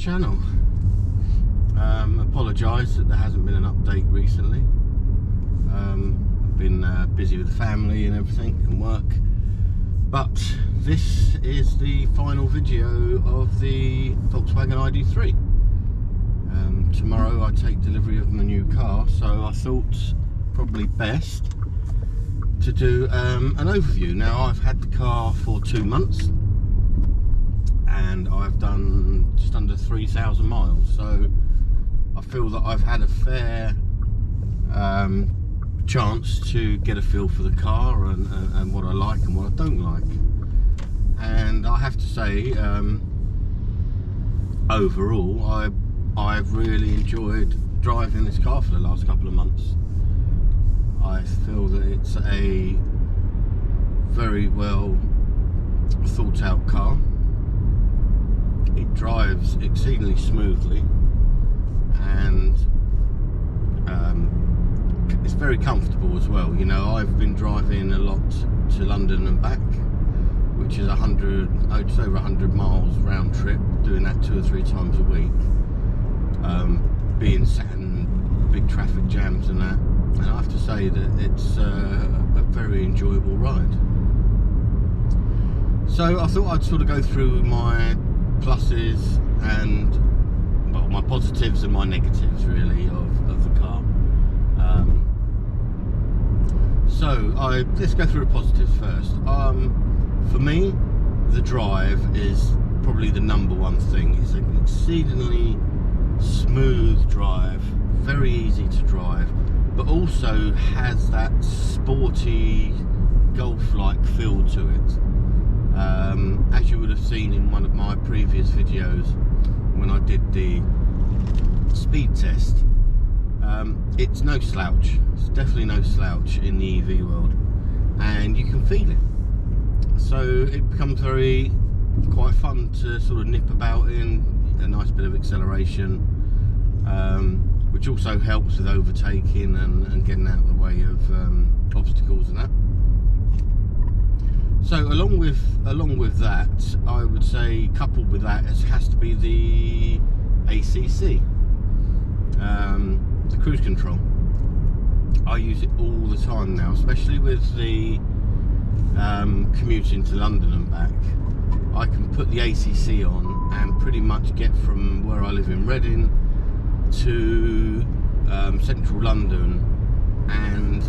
channel. Apologise that there hasn't been an update recently. I've been busy with the family and everything and work, but this is the final video of the Volkswagen ID.3. Tomorrow I take delivery of my new car, so I thought probably best to do an overview. Now, I've had the car for 2 months and I've done just under 3,000 miles, so I feel that I've had a fair chance to get a feel for the car and what I like and what I don't like. And I have to say, overall, I've really enjoyed driving this car for the last couple of months. I feel that it's a very well thought out car. It drives exceedingly smoothly and it's very comfortable as well. You know, I've been driving a lot to London and back, which is just over 100 miles round trip, doing that 2 or 3 times a week, being sat in big traffic jams and that. And I have to say that it's a very enjoyable ride. So I thought I'd sort of go through my pluses and, well, my positives and my negatives really of the car. Let's go through the positives first. For me, the drive is probably the #1 thing. It's an exceedingly smooth drive, very easy to drive, but also has that sporty Golf-like feel to it. As you would have seen in one of my previous videos when I did the speed test, it's no slouch. It's definitely no slouch in the EV world, and you can feel it. So it becomes quite fun to sort of nip about in, a nice bit of acceleration, which also helps with overtaking and getting out of the way of obstacles and that. So along with that, I would say, coupled with that, it has to be the ACC, the cruise control. I use it all the time now, especially with the commuting to London and back. I can put the ACC on and pretty much get from where I live in Reading to central London, and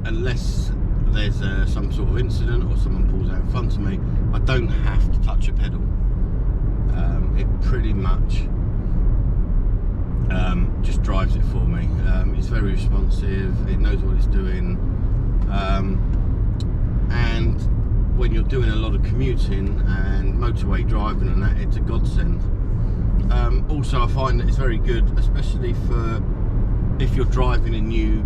unless there's some sort of incident or someone pulls out in front of me, I don't have to touch a pedal. It pretty much just drives it for me. It's very responsive, it knows what it's doing, and when you're doing a lot of commuting and motorway driving and that, it's a godsend. Also, I find that it's very good, especially for if you're driving in new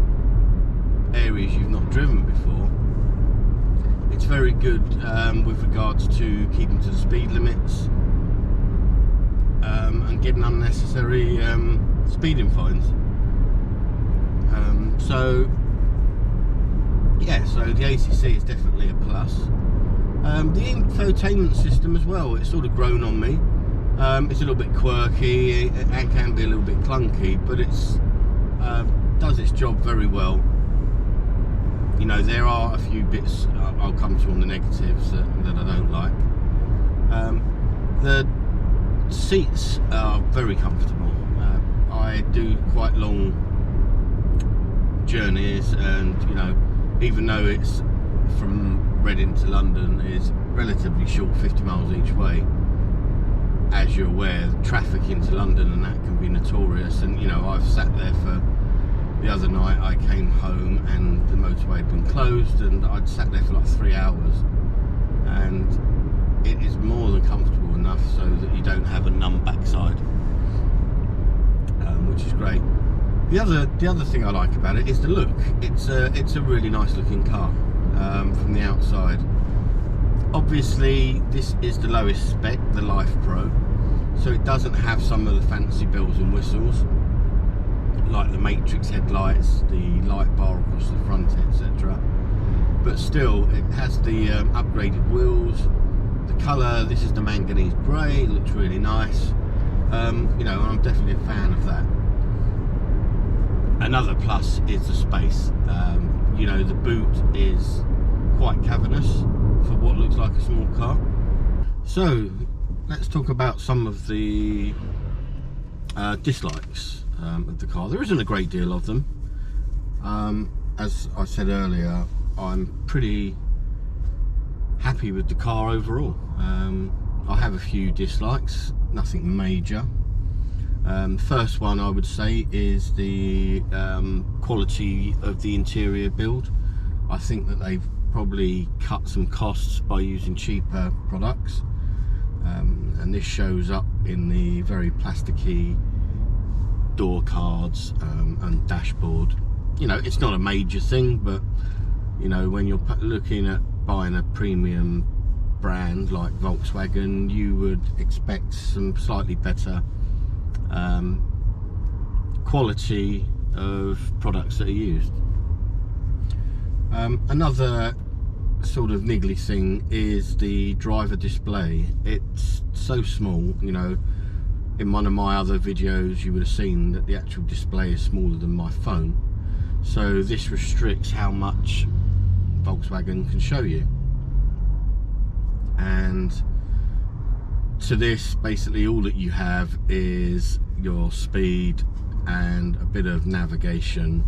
areas you've not driven before. It's very good with regards to keeping to the speed limits and getting unnecessary speeding fines. So the ACC is definitely a plus. The infotainment system as well, it's sort of grown on me. It's a little bit quirky and can be a little bit clunky, but it's does its job very well. You know, there are a few bits I'll come to on the negatives that I don't like. The seats are very comfortable. I do quite long journeys, and you know, even though it's from Reading to London is relatively short, 50 miles each way, as you're aware, traffic into London and that can be notorious. And you know, I've sat there for, the other night I came home and the motorway had been closed, and I'd sat there for like 3 hours, and it is more than comfortable enough so that you don't have a numb backside, which is great. The other thing I like about it is the look. It's a really nice looking car from the outside. Obviously this is the lowest spec, the Life Pro, so it doesn't have some of the fancy bells and whistles like the matrix headlights, the light bar across the front, etc. But still, it has the upgraded wheels. The colour, this is the manganese grey, it looks really nice. You know, I'm definitely a fan of that. Another plus is the space. You know, the boot is quite cavernous for what looks like a small car. So let's talk about some of the dislikes of the car. There isn't a great deal of them. As I said earlier, I'm pretty happy with the car overall. I have a few dislikes, nothing major. First one I would say is the quality of the interior build. I think that they've probably cut some costs by using cheaper products, and this shows up in the very plasticky door cards and dashboard. You know, it's not a major thing, but you know, when you're looking at buying a premium brand like Volkswagen, you would expect some slightly better quality of products that are used. Another sort of niggly thing is the driver display. It's so small. You know, in one of my other videos you would have seen that the actual display is smaller than my phone, so this restricts how much Volkswagen can show you. And to this, basically all that you have is your speed and a bit of navigation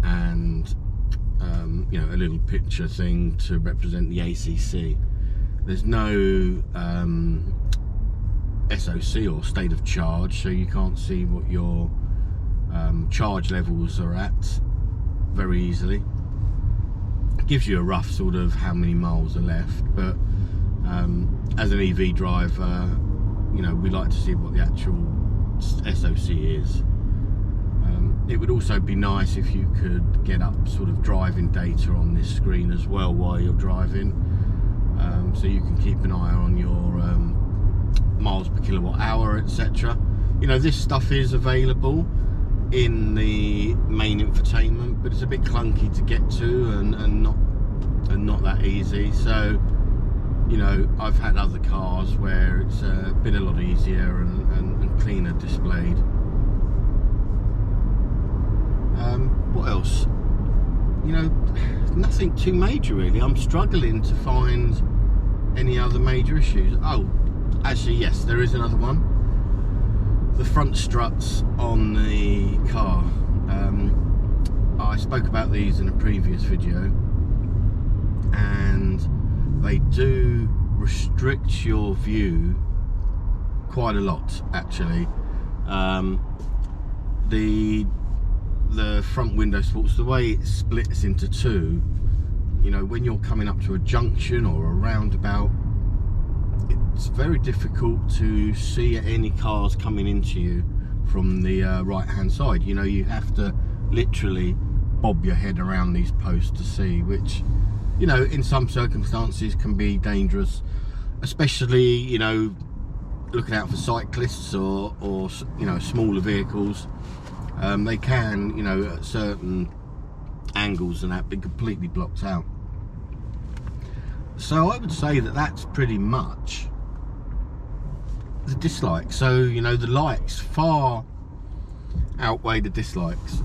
and you know, a little picture thing to represent the ACC. There's no SOC or state of charge, so you can't see what your charge levels are at very easily. It gives you a rough sort of how many miles are left, but as an EV driver, you know, we like to see what the actual SOC is. It would also be nice if you could get up sort of driving data on this screen as well while you're driving, so you can keep an eye on your miles per kilowatt hour, etc. You know, this stuff is available in the main infotainment, but it's a bit clunky to get to and not that easy. So, you know, I've had other cars where it's been a lot easier and cleaner displayed. What else? You know, nothing too major really. I'm struggling to find any other major issues. Oh, actually yes, there is another one. The front struts on the car. I spoke about these in a previous video, and they do restrict your view quite a lot actually. The front window sports, the way it splits into two, you know, when you're coming up to a junction or a roundabout, it's very difficult to see any cars coming into you from the right hand side. You know, you have to literally bob your head around these posts to see, which, you know, in some circumstances can be dangerous, especially, you know, looking out for cyclists or you know, smaller vehicles. They can, you know, at certain angles and that, be completely blocked out. So I would say that that's pretty much the dislikes. So, you know, the likes far outweigh the dislikes,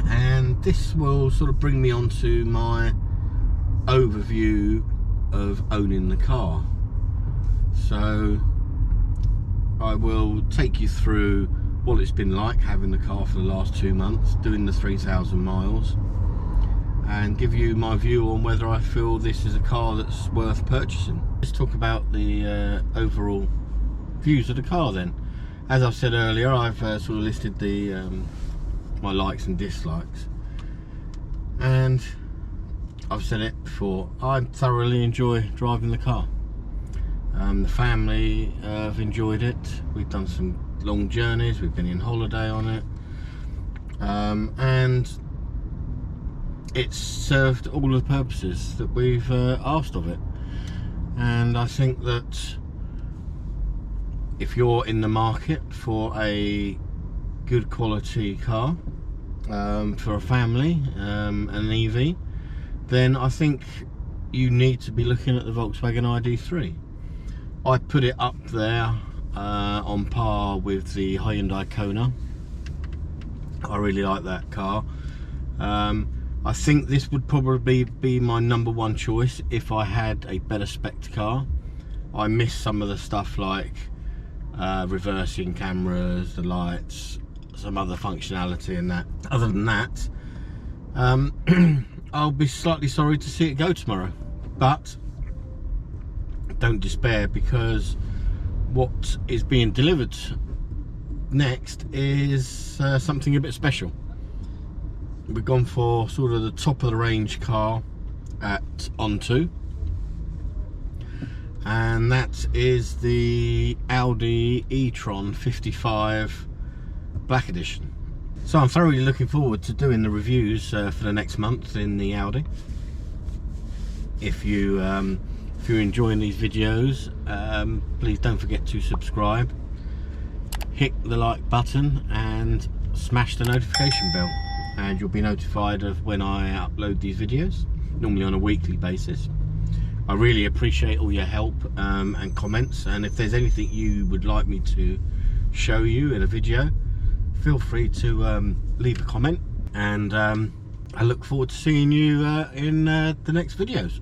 and this will sort of bring me on to my overview of owning the car. So I will take you through what it's been like having the car for the last 2 months, doing the 3,000 miles, and give you my view on whether I feel this is a car that's worth purchasing. Let's talk about the overall views of the car then. As I've said earlier, I've sort of listed the my likes and dislikes, and I've said it before, I thoroughly enjoy driving the car. The family have enjoyed it. We've done some long journeys, we've been in holiday on it, and it's served all of the purposes that we've asked of it. And I think that if you're in the market for a good quality car for a family, an EV, then I think you need to be looking at the Volkswagen ID.3. I put it up there on par with the Hyundai Kona. I really like that car. I think this would probably be my #1 choice if I had a better spec car. I miss some of the stuff like reversing cameras, the lights, some other functionality and that. Other than that, I'll be slightly sorry to see it go tomorrow, but don't despair, because what is being delivered next is something a bit special. We've gone for sort of the top of the range car at On.To, and that is the Audi e-tron 55 Black Edition. So I'm thoroughly looking forward to doing the reviews for the next month in the Audi. If you're enjoying these videos, please don't forget to subscribe, hit the like button and smash the notification bell, and you'll be notified of when I upload these videos, normally on a weekly basis. I really appreciate all your help and comments, and if there's anything you would like me to show you in a video, feel free to leave a comment, and I look forward to seeing you in the next videos.